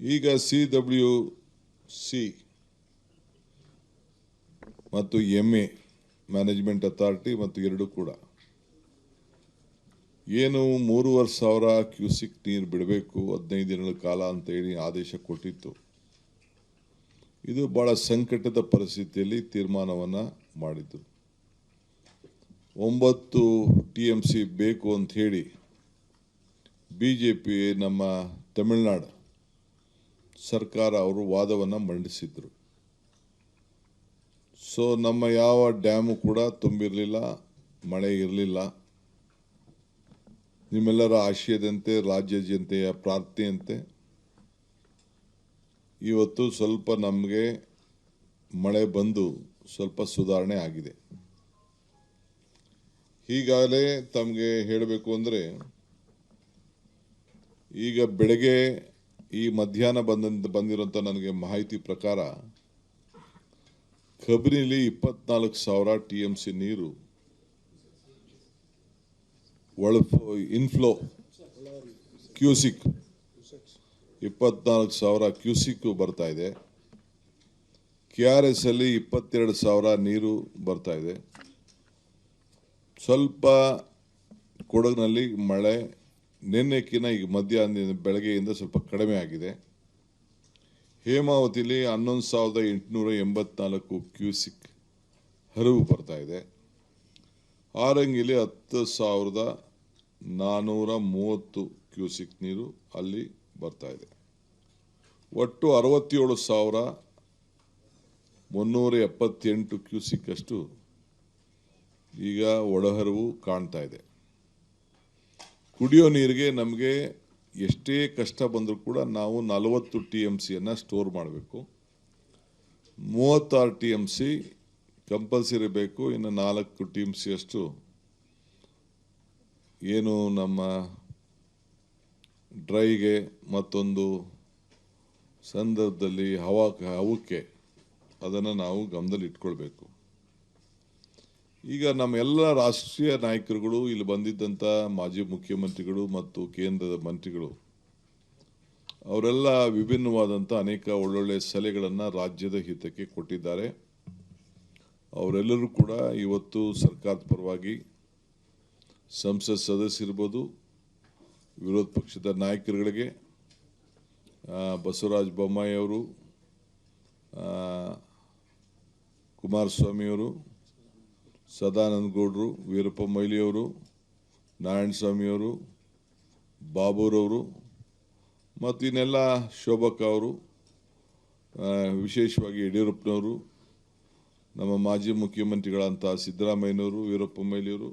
ಈಗ CWC ಮತ್ತು MA management authority ಮತ್ತು ಎರಡು ಕೂಡ ಏನು 3,500 ಕ್ಯೂಸಿಕ್ ನೀರು ಬಿಡಬೇಕು 15 ದಿನಗಳ ಕಾಲ ಅಂತ ಹೇಳಿ ಆದೇಶ ಕೊಟ್ಟಿತ್ತು. ಇದು ಬಹಳ ಸಂಕಟದ ಪರಿಸ್ಥಿತಿಯಲ್ಲಿ ತೀರ್ಮಾನವನ್ನು ಮಾಡಿದ್ರು. 9 TMC ಬೇಕು ಅಂತ ಹೇಳಿ ಬಿಜೆಪಿ ನಮ್ಮ ತಮಿಳುನಾಡು ಸರ್ಕಾರ ಅವರು ವಾದವನ್ನು ಮಂಡಿಸಿದ್ರು. ಸೊ ನಮ್ಮ ಯಾವ ಡ್ಯಾಮು ಕೂಡ ತುಂಬಿರಲಿಲ್ಲ, ಮಳೆ ಇರಲಿಲ್ಲ. ನಿಮ್ಮೆಲ್ಲರ ಆಶಯದಂತೆ ರಾಜ್ಯ ಜನತೆಯ ಪ್ರಾರ್ಥನೆಯಂತೆ ಇವತ್ತು ಸ್ವಲ್ಪ ನಮಗೆ ಮಳೆ ಬಂದು ಸ್ವಲ್ಪ ಸುಧಾರಣೆ ಆಗಿದೆ. ಈಗಾಗಲೇ ತಮಗೆ ಹೇಳಬೇಕು ಅಂದರೆ ಈಗ ಬೆಳಗ್ಗೆ ಈ ಮಧ್ಯಾಹ್ನ ಬಂದಿರುವಂಥ ನನಗೆ ಮಾಹಿತಿ ಪ್ರಕಾರ ಕಬಿನಿಲಿ 24,000 TMC ನೀರು ಇನ್ಫ್ಲೋ ಕ್ಯೂಸಿಕ್ 24,000 ಕ್ಯೂಸಿಕ್ ಬರ್ತಾ ಇದೆ. KRS ಅಲ್ಲಿ 22,000 ನೀರು ಬರ್ತಾ ಇದೆ. ಸ್ವಲ್ಪ ಕೊಡಗಿನಲ್ಲಿ ಮಳೆ ನಿನ್ನೆಕ್ಕಿಂತ ಈಗ ಮಧ್ಯಾಹ್ನ ಬೆಳಗ್ಗೆಯಿಂದ ಸ್ವಲ್ಪ ಕಡಿಮೆ ಆಗಿದೆ. ಹೇಮಾವತಿಲಿ 11,884 ಕ್ಯೂಸಿಕ್ ಹರಿವು ಬರ್ತಾ ಇದೆ. ಆರಂಗಿಲಿ 10,430 ಕ್ಯೂಸಿಕ್ ನೀರು ಅಲ್ಲಿ ಬರ್ತಾ ಇದೆ. ಒಟ್ಟು 67,378 ಕ್ಯೂಸಿಕ್ ಅಷ್ಟು ಈಗ ಒಳಹರಿವು ಕಾಣ್ತಾ ಇದೆ. ಕುಡಿಯೋ ನೀರಿಗೆ ನಮಗೆ ಎಷ್ಟೇ ಕಷ್ಟ ಬಂದರೂ ಕೂಡ ನಾವು 40 TMCಯನ್ನು ಸ್ಟೋರ್ ಮಾಡಬೇಕು. 36 TMC ಕಂಪಲ್ಸರಿ ಬೇಕು. ಇನ್ನು 4 TMC ಅಷ್ಟು ಏನು ನಮ್ಮ ಡ್ರೈಗೆ ಮತ್ತೊಂದು ಸಂದರ್ಭದಲ್ಲಿ ಹವಕ್ಕೆ ಅದನ್ನು ನಾವು ಗಮನದಲ್ಲಿ ಇಟ್ಕೊಳ್ಬೇಕು. ಈಗ ನಮ್ಮೆಲ್ಲ ರಾಷ್ಟ್ರೀಯ ನಾಯಕರುಗಳು ಇಲ್ಲಿ ಬಂದಿದ್ದಂಥ ಮಾಜಿ ಮುಖ್ಯಮಂತ್ರಿಗಳು ಮತ್ತು ಕೇಂದ್ರದ ಮಂತ್ರಿಗಳು ಅವರೆಲ್ಲ ವಿಭಿನ್ನವಾದಂಥ ಅನೇಕ ಒಳ್ಳೊಳ್ಳೆ ಸಲಹೆಗಳನ್ನು ರಾಜ್ಯದ ಹಿತಕ್ಕೆ ಕೊಟ್ಟಿದ್ದಾರೆ. ಅವರೆಲ್ಲರೂ ಕೂಡ ಇವತ್ತು ಸರ್ಕಾರದ ಪರವಾಗಿ ಸಂಸತ್ ಸದಸ್ಯರಿರ್ಬೋದು, ವಿರೋಧ ಪಕ್ಷದ ನಾಯಕರುಗಳಿಗೆ ಬಸವರಾಜ ಬೊಮ್ಮಾಯಿ ಅವರು, ಕುಮಾರಸ್ವಾಮಿಯವರು, ಸದಾನಂದ ಗೌಡರು, ವೀರಪ್ಪ ಮೊಯ್ಲಿಯವರು, ನಾರಾಯಣಸ್ವಾಮಿಯವರು, ಬಾಬುರವರು ಮತ್ತು ಇನ್ನೆಲ್ಲ ಶೋಭಕ್ಕ ಅವರು, ವಿಶೇಷವಾಗಿ ಯಡಿಯೂರಪ್ಪನವರು, ನಮ್ಮ ಮಾಜಿ ಮುಖ್ಯಮಂತ್ರಿಗಳಂಥ ಸಿದ್ದರಾಮಯ್ಯನವರು, ವೀರಪ್ಪ ಮೊಯ್ಲಿಯವರು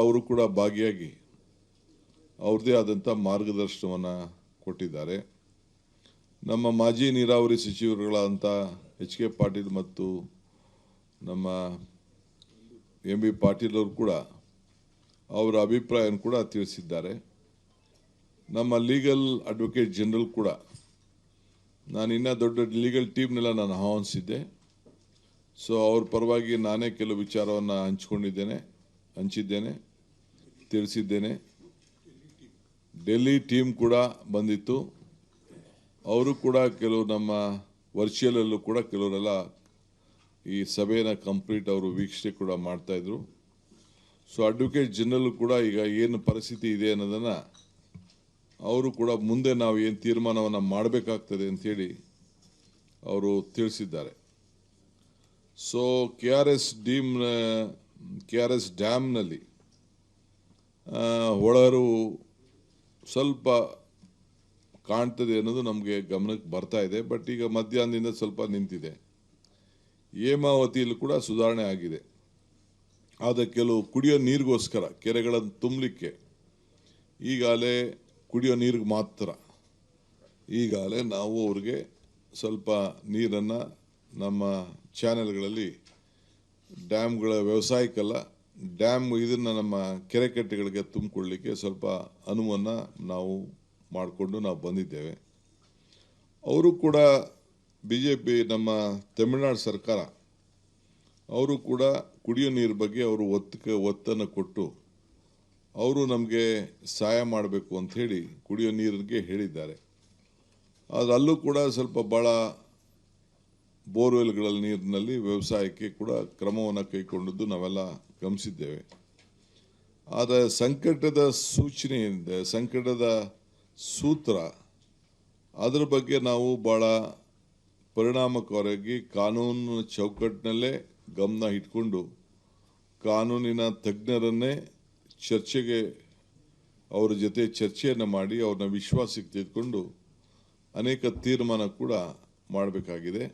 ಅವರು ಕೂಡ ಭಾಗಿಯಾಗಿ ಅವ್ರದ್ದೇ ಆದಂಥ ಮಾರ್ಗದರ್ಶನವನ್ನು ಕೊಟ್ಟಿದ್ದಾರೆ. ನಮ್ಮ ಮಾಜಿ ನೀರಾವರಿ ಸಚಿವರುಗಳಾದಂಥ HK ಪಾಟೀಲ್ ಮತ್ತು ನಮ್ಮ MB ಪಾಟೀಲ್ ಅವರು ಕೂಡ ಅವರ ಅಭಿಪ್ರಾಯವನ್ನು ಕೂಡ ತಿಳಿಸಿದ್ದಾರೆ. ನಮ್ಮ ಲೀಗಲ್ ಅಡ್ವೊಕೇಟ್ ಜನರಲ್ ಕೂಡ ನಾನು ಇನ್ನೂ ದೊಡ್ಡ ಲೀಗಲ್ ಟೀಮ್ನೆಲ್ಲ ನಾನು ಆಹ್ವಾನಿಸಿದ್ದೆ. ಸೊ ಅವ್ರ ಪರವಾಗಿ ನಾನೇ ಕೆಲವು ವಿಚಾರವನ್ನು ಹಂಚಿದ್ದೇನೆ, ತಿಳಿಸಿದ್ದೇನೆ. ಡೆಲ್ಲಿ ಟೀಮ್ ಕೂಡ ಬಂದಿತ್ತು. ಅವರು ಕೂಡ ಕೆಲವು ನಮ್ಮ ವರ್ಚುವಲಲ್ಲೂ ಕೂಡ ಕೆಲವರೆಲ್ಲ ಈ ಸಭೆಯನ್ನು ಕಂಪ್ಲೀಟ್ ಅವರು ವೀಕ್ಷಣೆ ಕೂಡ ಮಾಡ್ತಾಯಿದ್ರು. ಸೊ ಅಡ್ವೊಕೇಟ್ ಜನರಲ್ ಕೂಡ ಈಗ ಏನು ಪರಿಸ್ಥಿತಿ ಇದೆ ಅನ್ನೋದನ್ನು ಅವರು ಕೂಡ ಮುಂದೆ ನಾವು ಏನು ತೀರ್ಮಾನವನ್ನು ಮಾಡಬೇಕಾಗ್ತದೆ ಅಂಥೇಳಿ ಅವರು ತಿಳಿಸಿದ್ದಾರೆ. ಸೊ KRS ಡ್ಯಾಮ್ನಲ್ಲಿ ಒಳಹರಿವು ಸ್ವಲ್ಪ ಕಾಣ್ತದೆ ಅನ್ನೋದು ನಮಗೆ ಗಮನಕ್ಕೆ ಬರ್ತಾ ಇದೆ. ಬಟ್ ಈಗ ಮಧ್ಯಾಹ್ನದಿಂದ ಸ್ವಲ್ಪ ನಿಂತಿದೆ. ಹೇಮಾವತಿಯಲ್ಲಿ ಕೂಡ ಸುಧಾರಣೆ ಆಗಿದೆ. ಆದರೆ ಕೆಲವು ಕುಡಿಯೋ ನೀರಿಗೋಸ್ಕರ ಕೆರೆಗಳನ್ನು ತುಂಬಲಿಕ್ಕೆ ಈಗಾಗಲೇ ಕುಡಿಯೋ ನೀರಿಗೆ ಮಾತ್ರ ಈಗಾಗಲೇ ನಾವು ಅವ್ರಿಗೆ ಸ್ವಲ್ಪ ನೀರನ್ನು ನಮ್ಮ ಚಾನೆಲ್ಗಳಲ್ಲಿ ಡ್ಯಾಮ್ಗಳ ವ್ಯವಸಾಯಕ್ಕಲ್ಲ ಡ್ಯಾಮ್ ಇದನ್ನು ನಮ್ಮ ಕೆರೆ ಕಟ್ಟೆಗಳಿಗೆ ತುಂಬಿಕೊಳ್ಳಲಿಕ್ಕೆ ಸ್ವಲ್ಪ ಅನುವನ್ನು ನಾವು ಮಾಡಿಕೊಂಡು ನಾವು ಬಂದಿದ್ದೇವೆ. ಅವರು ಕೂಡ BJP ನಮ್ಮ ತಮಿಳುನಾಡು ಸರ್ಕಾರ ಅವರು ಕೂಡ ಕುಡಿಯೋ ನೀರು ಬಗ್ಗೆ ಅವರು ಒತ್ತನ್ನು ಕೊಟ್ಟು ಅವರು ನಮಗೆ ಸಹಾಯ ಮಾಡಬೇಕು ಅಂತ ಹೇಳಿ ಕುಡಿಯೋ ನೀರಿಗೆ ಹೇಳಿದ್ದಾರೆ. ಆದರೆ ಅಲ್ಲೂ ಕೂಡ ಸ್ವಲ್ಪ ಭಾಳ ಬೋರ್ವೆಲ್ಗಳ ನೀರಿನಲ್ಲಿ ವ್ಯವಸಾಯಕ್ಕೆ ಕೂಡ ಕ್ರಮವನ್ನು ಕೈಗೊಂಡದ್ದು ನಾವೆಲ್ಲ ಗಮನಿಸಿದ್ದೇವೆ. ಆದರೆ ಸಂಕಟದ ಸೂಚನೆ ಏನಿದೆ, ಸಂಕಟದ ಸೂತ್ರ, ಅದರ ಬಗ್ಗೆ ನಾವು ಭಾಳ ಪರಿಣಾಮಕಾರಿಯಾಗಿ ಕಾನೂನು ಚೌಕಟ್ಟಿನಲ್ಲೇ ಗಮನ ಇಟ್ಕೊಂಡು ಕಾನೂನಿನ ತಜ್ಞರನ್ನೇ ಚರ್ಚೆಗೆ ಅವರ ಜೊತೆ ಚರ್ಚೆಯನ್ನು ಮಾಡಿ ಅವ್ರನ್ನ ವಿಶ್ವಾಸಕ್ಕೆ ತೆಗೆದುಕೊಂಡು ಅನೇಕ ತೀರ್ಮಾನ ಕೂಡ ಮಾಡಬೇಕಾಗಿದೆ.